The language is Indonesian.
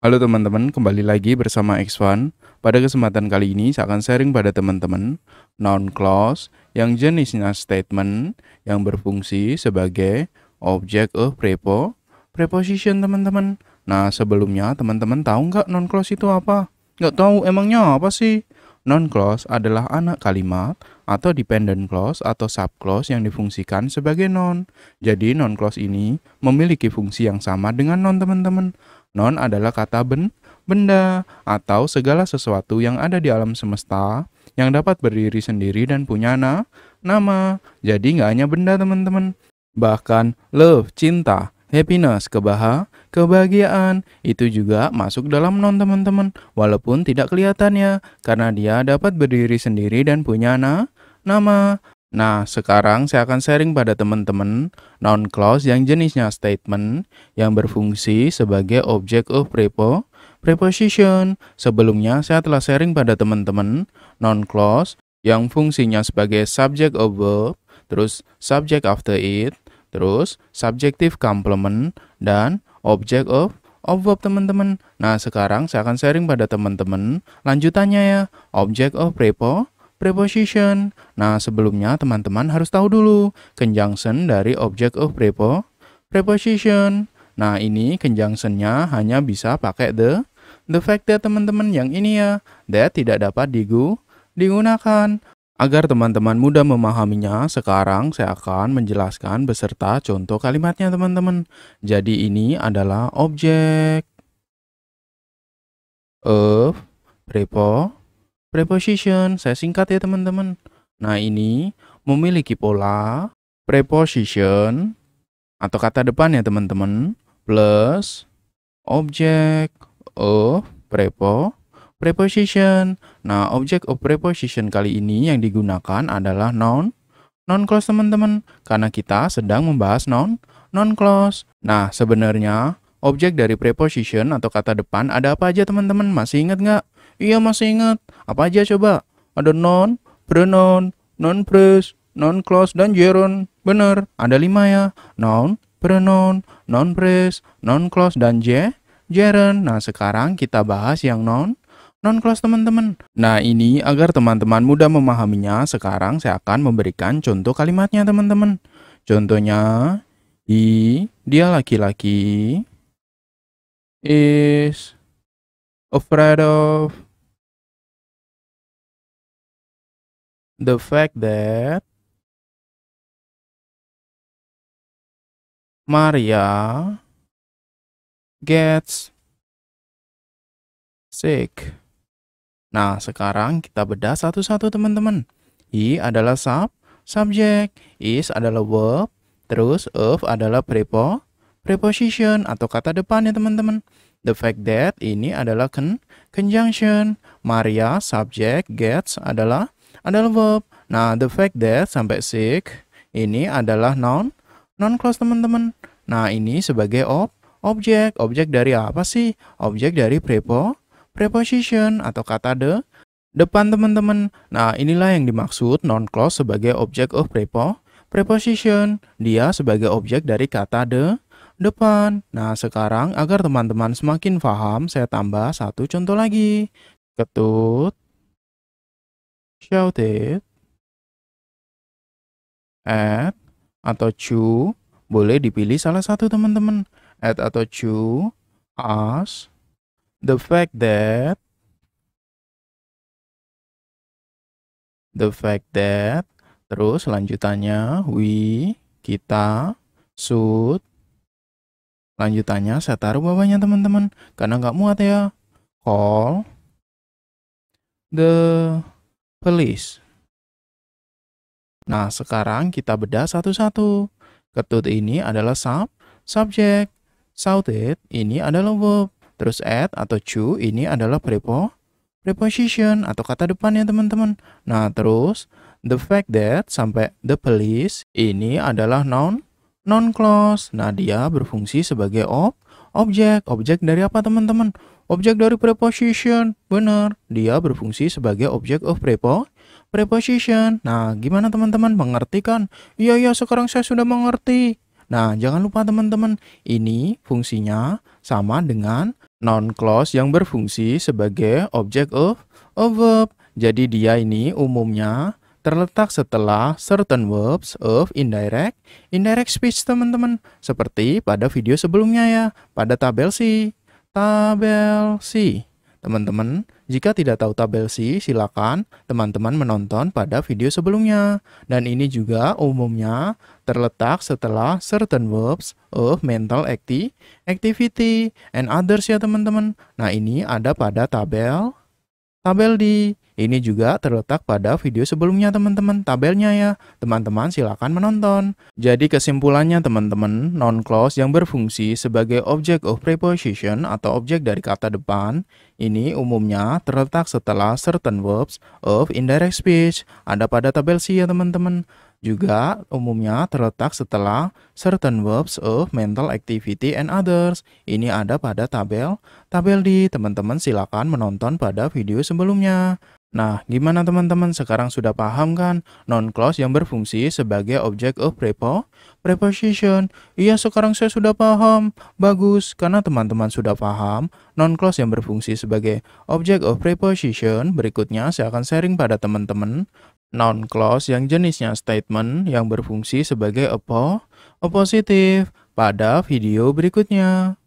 Halo teman-teman, kembali lagi bersama X1. Pada kesempatan kali ini saya akan sharing pada teman-teman noun clause yang jenisnya statement yang berfungsi sebagai object of preposition teman-teman. Nah, sebelumnya teman-teman tahu nggak noun clause itu apa? Nggak tahu, emangnya apa sih? Noun clause adalah anak kalimat atau dependent clause atau subclause yang difungsikan sebagai noun. Jadi noun clause ini memiliki fungsi yang sama dengan noun teman-teman. Noun adalah kata benda atau segala sesuatu yang ada di alam semesta yang dapat berdiri sendiri dan punya nama. Jadi nggak hanya benda teman-teman. Bahkan love, cinta, happiness, kebahagiaan itu juga masuk dalam noun teman-teman. Walaupun tidak kelihatannya karena dia dapat berdiri sendiri dan punya nama. Nah, sekarang saya akan sharing pada teman-teman noun clause yang jenisnya statement yang berfungsi sebagai object of preposition. Sebelumnya saya telah sharing pada teman-teman noun clause yang fungsinya sebagai subject of verb, terus subject after it, terus subjective complement, dan object of verb teman-teman. Nah, sekarang saya akan sharing pada teman-teman lanjutannya ya, object of preposition. Nah, sebelumnya teman-teman harus tahu dulu conjunction dari object of preposition. Nah, ini conjunctionnya hanya bisa pakai the fact that teman-teman yang ini ya, that tidak dapat digunakan. Agar teman-teman mudah memahaminya, sekarang saya akan menjelaskan beserta contoh kalimatnya teman-teman. Jadi ini adalah object of preposition, saya singkat ya teman-teman. Nah, ini memiliki pola preposition atau kata depan ya teman-teman, plus object of preposition. Nah, object of preposition kali ini yang digunakan adalah noun clause teman-teman, karena kita sedang membahas noun clause. Nah, sebenarnya objek dari preposition atau kata depan ada apa aja teman-teman? Masih ingat nggak? Iya, masih ingat. Apa aja coba? Ada noun, pronoun, noun phrase, noun clause, dan gerund. Bener, ada 5 ya. Noun, pronoun, noun phrase, noun clause, dan gerund. Nah, sekarang kita bahas yang noun clause teman-teman. Nah, ini agar teman-teman mudah memahaminya, sekarang saya akan memberikan contoh kalimatnya teman-teman. Contohnya, dia laki-laki, is afraid of the fact that Maria gets sick. Nah, sekarang kita bedah satu-satu teman-teman. He adalah subject, is adalah verb, terus of adalah preposition atau kata depan ya teman-teman. The fact that ini adalah conjunction. Maria subject, gets adalah verb. Nah, the fact that sampai sick ini adalah noun clause teman-teman. Nah, ini sebagai objek dari apa sih? Objek dari preposition atau kata depan teman-teman. Nah, inilah yang dimaksud noun clause sebagai object of preposition. Dia sebagai objek dari kata depan. Nah, sekarang agar teman-teman semakin paham, saya tambah satu contoh lagi. Ketut, shouted, at, atau chew. Boleh dipilih salah satu teman-teman. At atau chew, as, the fact that, terus lanjutannya we, kita, should. Lanjutannya saya taruh bawahnya teman-teman, karena nggak muat ya. Call the police. Nah, sekarang kita bedah satu-satu. Ketut ini adalah subject. Shouted ini adalah verb. Terus at atau chew ini adalah preposition atau kata depan ya teman-teman. Nah, terus the fact that sampai the police ini adalah noun clause. Nah, dia berfungsi sebagai objek dari apa teman-teman? Objek dari preposition. Benar, dia berfungsi sebagai object of preposition. Nah, gimana teman-teman, mengerti kan? Iya, sekarang saya sudah mengerti. Nah, jangan lupa teman-teman, ini fungsinya sama dengan noun clause yang berfungsi sebagai object of a verb. Jadi dia ini umumnya terletak setelah certain verbs of indirect speech teman-teman. Seperti pada video sebelumnya ya, pada tabel C. Tabel C. Teman-teman, jika tidak tahu tabel C, silakan teman-teman menonton pada video sebelumnya. Dan ini juga umumnya terletak setelah certain verbs of mental activity and others ya teman-teman. Nah, ini ada pada tabel D. Ini juga terletak pada video sebelumnya teman-teman, tabelnya ya. Teman-teman silakan menonton. Jadi kesimpulannya teman-teman, noun clause yang berfungsi sebagai object of preposition atau objek dari kata depan, ini umumnya terletak setelah certain verbs of indirect speech. Ada pada tabel C ya teman-teman. Juga umumnya terletak setelah certain verbs of mental activity and others. Ini ada pada tabel D. Teman-teman silakan menonton pada video sebelumnya. Nah, gimana teman-teman? Sekarang sudah paham kan noun clause yang berfungsi sebagai object of preposition? Iya, sekarang saya sudah paham. Bagus, karena teman-teman sudah paham noun clause yang berfungsi sebagai object of preposition. Berikutnya saya akan sharing pada teman-teman noun clause yang jenisnya statement yang berfungsi sebagai a positive pada video berikutnya.